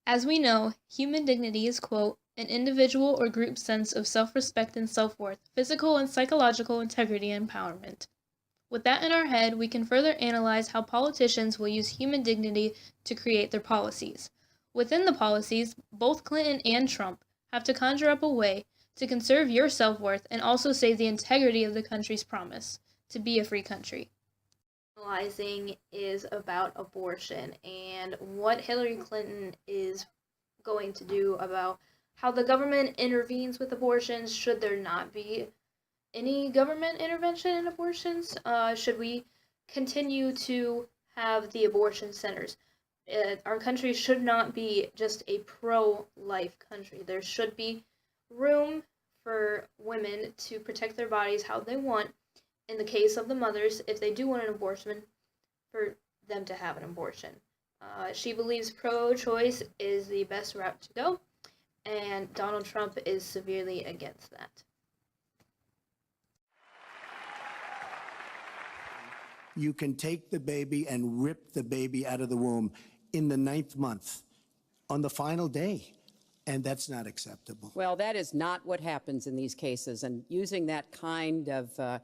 As we know, human dignity is, quote, an individual or group sense of self-respect and self-worth, physical and psychological integrity and empowerment. With that in our head, we can further analyze how politicians will use human dignity to create their policies. Within the policies, both Clinton and Trump have to conjure up a way to conserve your self-worth and also save the integrity of the country's promise to be a free country. Analyzing is about abortion and what Hillary Clinton is going to do about how the government intervenes with abortions. Should there not be any government intervention in abortions? Should we continue to have the abortion centers? Our country should not be just a pro-life country. There should be room for women to protect their bodies how they want. In the case of the mothers, if they do want an abortion, for them to have an abortion. She believes pro-choice is the best route to go, and Donald Trump is severely against that. You can take the baby and rip the baby out of the womb in the 9th month on the final day. And that's not acceptable. Well, that is not what happens in these cases. And using that kind of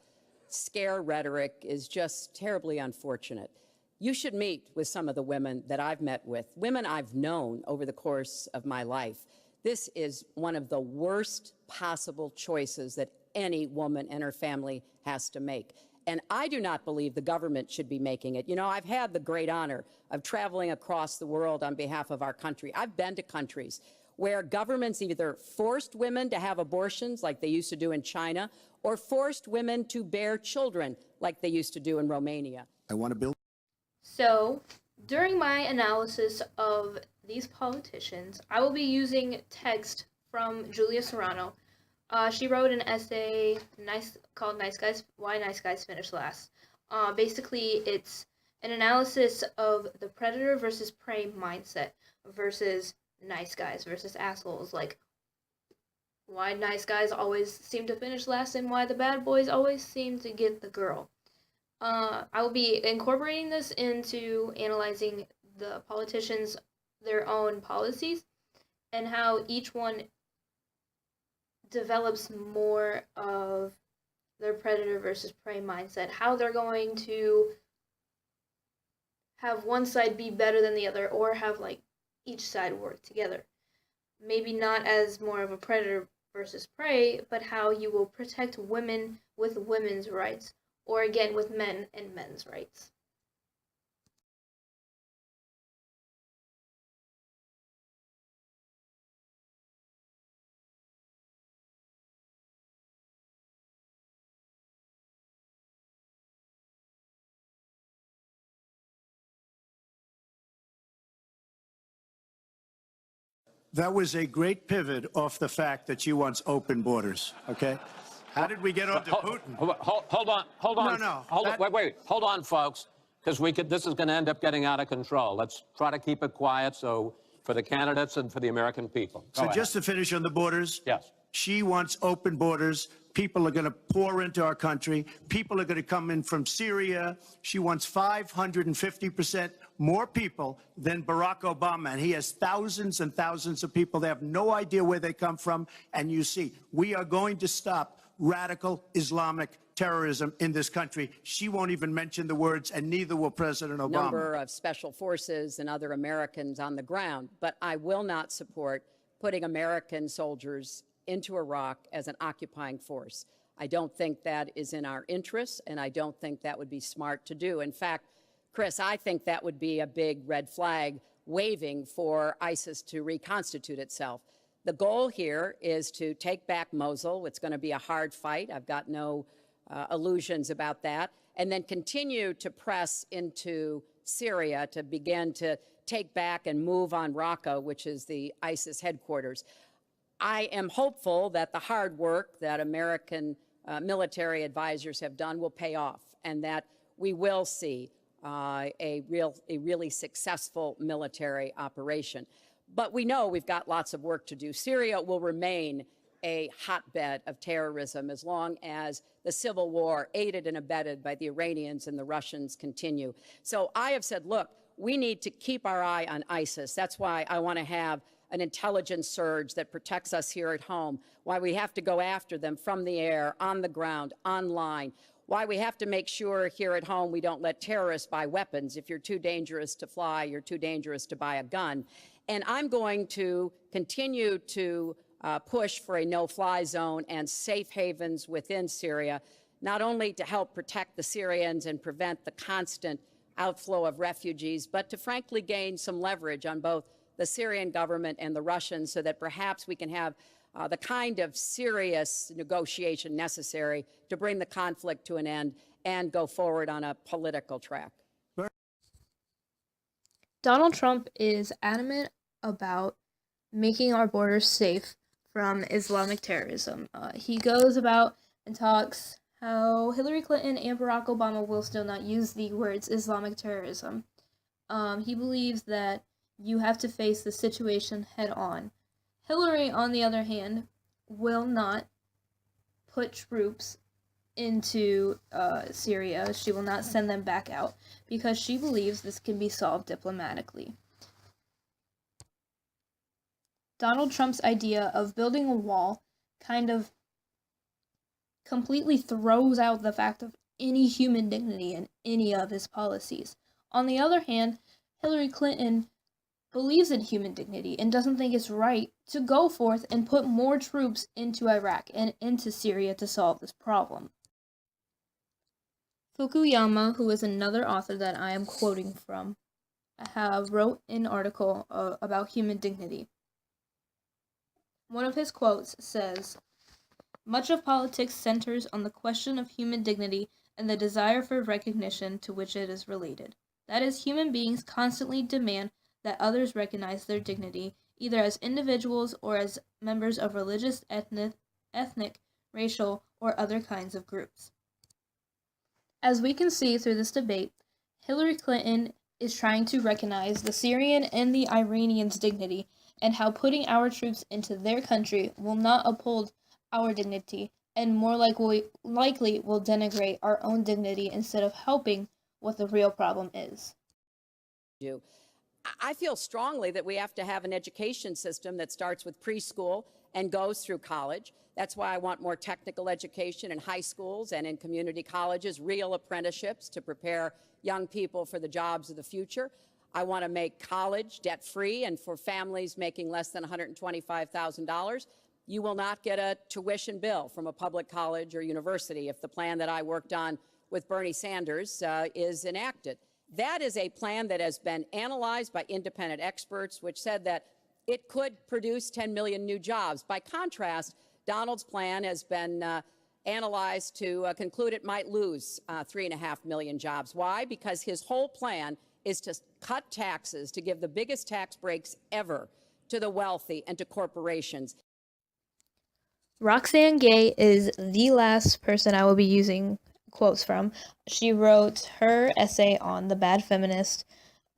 scare rhetoric is just terribly unfortunate. You should meet with some of the women that I've met with, women I've known over the course of my life. This is one of the worst possible choices that any woman and her family has to make. And I do not believe the government should be making it. You know, I've had the great honor of traveling across the world on behalf of our country. I've been to countries where governments either forced women to have abortions like they used to do in China or forced women to bear children like they used to do in Romania. I want to build. So, during my analysis of these politicians, I will be using text from Julia Serrano. She wrote an essay called Why Nice Guys Finish Last. Basically, it's an analysis of the predator versus prey mindset versus nice guys versus assholes. Like, why nice guys always seem to finish last and why the bad boys always seem to get the girl. I will be incorporating this into analyzing the politicians' their own policies and how each one develops more of their predator versus prey mindset, how they're going to have one side be better than the other or have like each side work together. Maybe not as more of a predator versus prey, but how you will protect women with women's rights or again with men and men's rights. That was a great pivot off the fact that she wants open borders, okay? How did we get onto Putin? Hold on. No. Wait. Hold on, folks, because this is going to end up getting out of control. Let's try to keep it quiet so for the candidates and for the American people. So just to finish on the borders. Yes. She wants open borders. People are going to pour into our country. People are going to come in from Syria. She wants 550% more people than Barack Obama. And he has thousands and thousands of people. They have no idea where they come from. And you see, we are going to stop radical Islamic terrorism in this country. She won't even mention the words, and neither will President Obama. Number of special forces and other Americans on the ground. But I will not support putting American soldiers into Iraq as an occupying force. I don't think that is in our interests, and I don't think that would be smart to do. In fact, Chris, I think that would be a big red flag waving for ISIS to reconstitute itself. The goal here is to take back Mosul. It's going to be a hard fight. I've got no illusions about that. And then continue to press into Syria to begin to take back and move on Raqqa, which is the ISIS headquarters. I am hopeful that the hard work that American military advisors have done will pay off and that we will see a really successful military operation. But we know we've got lots of work to do. Syria will remain a hotbed of terrorism as long as the civil war, aided and abetted by the Iranians and the Russians, continue. So I have said, look, we need to keep our eye on ISIS. That's why I want to have an intelligence surge that protects us here at home, why we have to go after them from the air, on the ground, online, why we have to make sure here at home we don't let terrorists buy weapons. If you're too dangerous to fly, you're too dangerous to buy a gun. And I'm going to continue to push for a no-fly zone and safe havens within Syria, not only to help protect the Syrians and prevent the constant outflow of refugees, but to frankly gain some leverage on both the Syrian government and the Russians so that perhaps we can have the kind of serious negotiation necessary to bring the conflict to an end and go forward on a political track. Donald Trump is adamant about making our borders safe from Islamic terrorism. He goes about and talks how Hillary Clinton and Barack Obama will still not use the words Islamic terrorism. He believes that you have to face the situation head on. Hillary, on the other hand, will not put troops into Syria. She will not send them back out because she believes this can be solved diplomatically. Donald Trump's idea of building a wall kind of completely throws out the fact of any human dignity in any of his policies. On the other hand, Hillary Clinton believes in human dignity and doesn't think it's right to go forth and put more troops into Iraq and into Syria to solve this problem. Fukuyama, who is another author that I am quoting from, wrote an article about human dignity. One of his quotes says, "Much of politics centers on the question of human dignity and the desire for recognition to which it is related. That is, human beings constantly demand that others recognize their dignity, either as individuals or as members of religious, ethnic, racial, or other kinds of groups." As we can see through this debate, Hillary Clinton is trying to recognize the Syrian and the Iranians' dignity and how putting our troops into their country will not uphold our dignity and more likely will denigrate our own dignity instead of helping what the real problem is. I feel strongly that we have to have an education system that starts with preschool and goes through college. That's why I want more technical education in high schools and in community colleges, real apprenticeships to prepare young people for the jobs of the future. I want to make college debt-free, and for families making less than $125,000, you will not get a tuition bill from a public college or university if the plan that I worked on with Bernie Sanders is enacted. That is a plan that has been analyzed by independent experts, which said that it could produce 10 million new jobs. By contrast, Donald's plan has been analyzed to conclude it might lose 3.5 million jobs. Why? Because his whole plan is to cut taxes, to give the biggest tax breaks ever to the wealthy and to corporations. Roxane Gay is the last person I will be using quotes from. She wrote her essay on The Bad Feminist,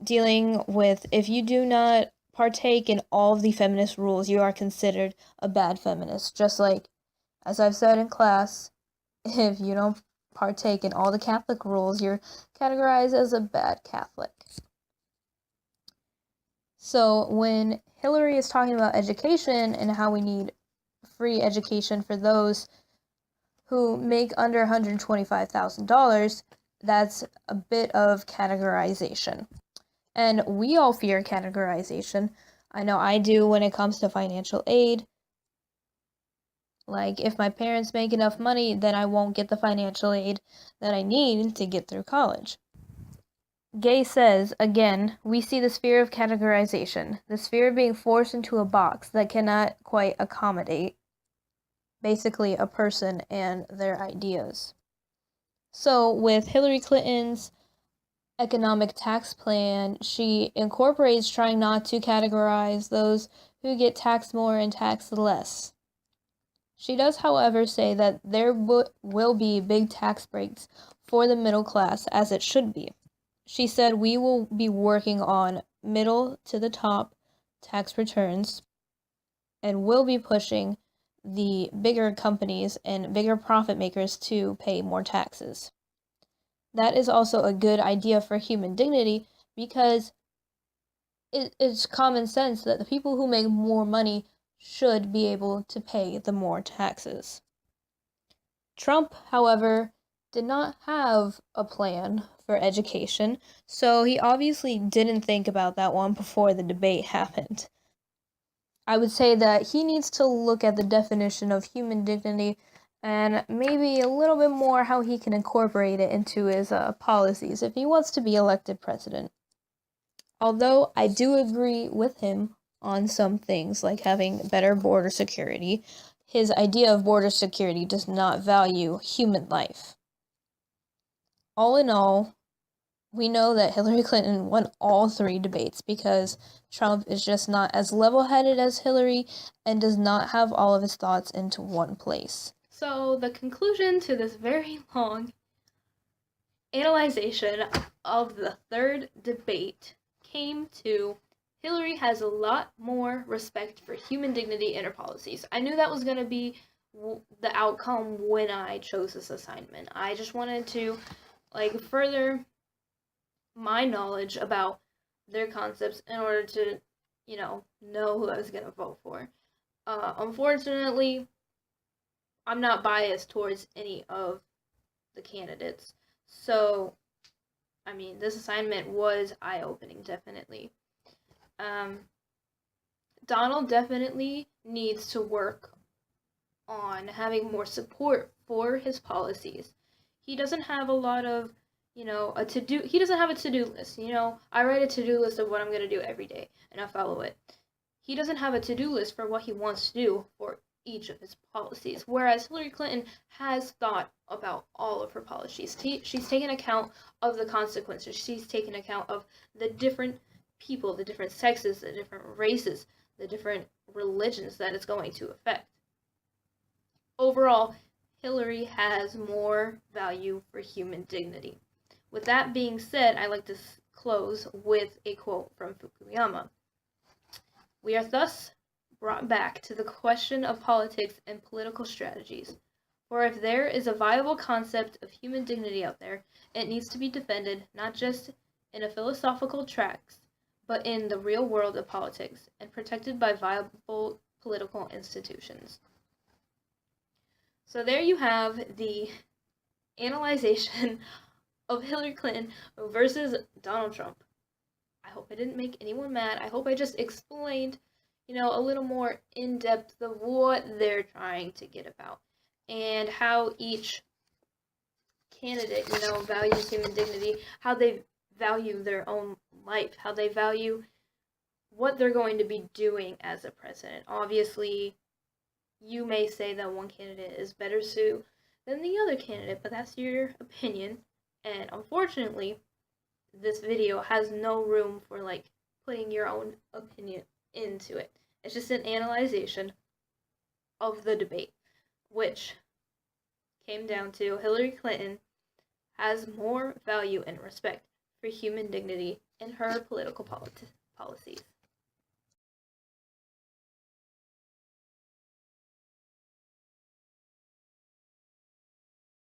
dealing with if you do not partake in all of the feminist rules, you are considered a bad feminist. Just like, as I've said in class, if you don't partake in all the Catholic rules, you're categorized as a bad Catholic. So when Hillary is talking about education and how we need free education for those who make under $125,000, that's a bit of categorization. And we all fear categorization. I know I do when it comes to financial aid. Like, if my parents make enough money, then I won't get the financial aid that I need to get through college. Gay says, again, we see this fear of categorization, this fear of being forced into a box that cannot quite accommodate basically a person and their ideas. So with Hillary Clinton's economic tax plan, she incorporates trying not to categorize those who get taxed more and taxed less. She does, however, say that there will be big tax breaks for the middle class, as it should be. She said we will be working on middle to the top tax returns and will be pushing the bigger companies and bigger profit makers to pay more taxes. That is also a good idea for human dignity because it's common sense that the people who make more money should be able to pay the more taxes. Trump, however, did not have a plan for education, so he obviously didn't think about that one before the debate happened. I would say that he needs to look at the definition of human dignity and maybe a little bit more how he can incorporate it into his policies if he wants to be elected president. Although I do agree with him on some things, like having better border security, his idea of border security does not value human life. All in all, we know that Hillary Clinton won all 3 debates because Trump is just not as level-headed as Hillary and does not have all of his thoughts into one place. So the conclusion to this very long analyzation of the 3rd debate came to Hillary has a lot more respect for human dignity in her policies. I knew that was going to be the outcome when I chose this assignment. I just wanted to further my knowledge about their concepts in order to, know who I was going to vote for. Unfortunately, I'm not biased towards any of the candidates. So, this assignment was eye-opening, definitely. Donald definitely needs to work on having more support for his policies. He doesn't have a lot of he doesn't have a to-do list. I write a to-do list of what I'm going to do every day, and I follow it. He doesn't have a to-do list for what he wants to do for each of his policies, whereas Hillary Clinton has thought about all of her policies. She's taken account of the consequences. She's taken account of the different people, the different sexes, the different races, the different religions that it's going to affect. Overall, Hillary has more value for human dignity. With that being said, I like to close with a quote from Fukuyama. We are thus brought back to the question of politics and political strategies. For if there is a viable concept of human dignity out there, it needs to be defended not just in a philosophical tracts, but in the real world of politics and protected by viable political institutions. So there you have the analyzation of Hillary Clinton versus Donald Trump. I hope I didn't make anyone mad. I hope I just explained, a little more in depth of what they're trying to get about and how each candidate, values human dignity, how they value their own life, how they value what they're going to be doing as a president. Obviously, you may say that one candidate is better suited than the other candidate, but that's your opinion. And unfortunately, this video has no room for putting your own opinion into it. It's just an analyzation of the debate, which came down to Hillary Clinton has more value and respect for human dignity in her political policies.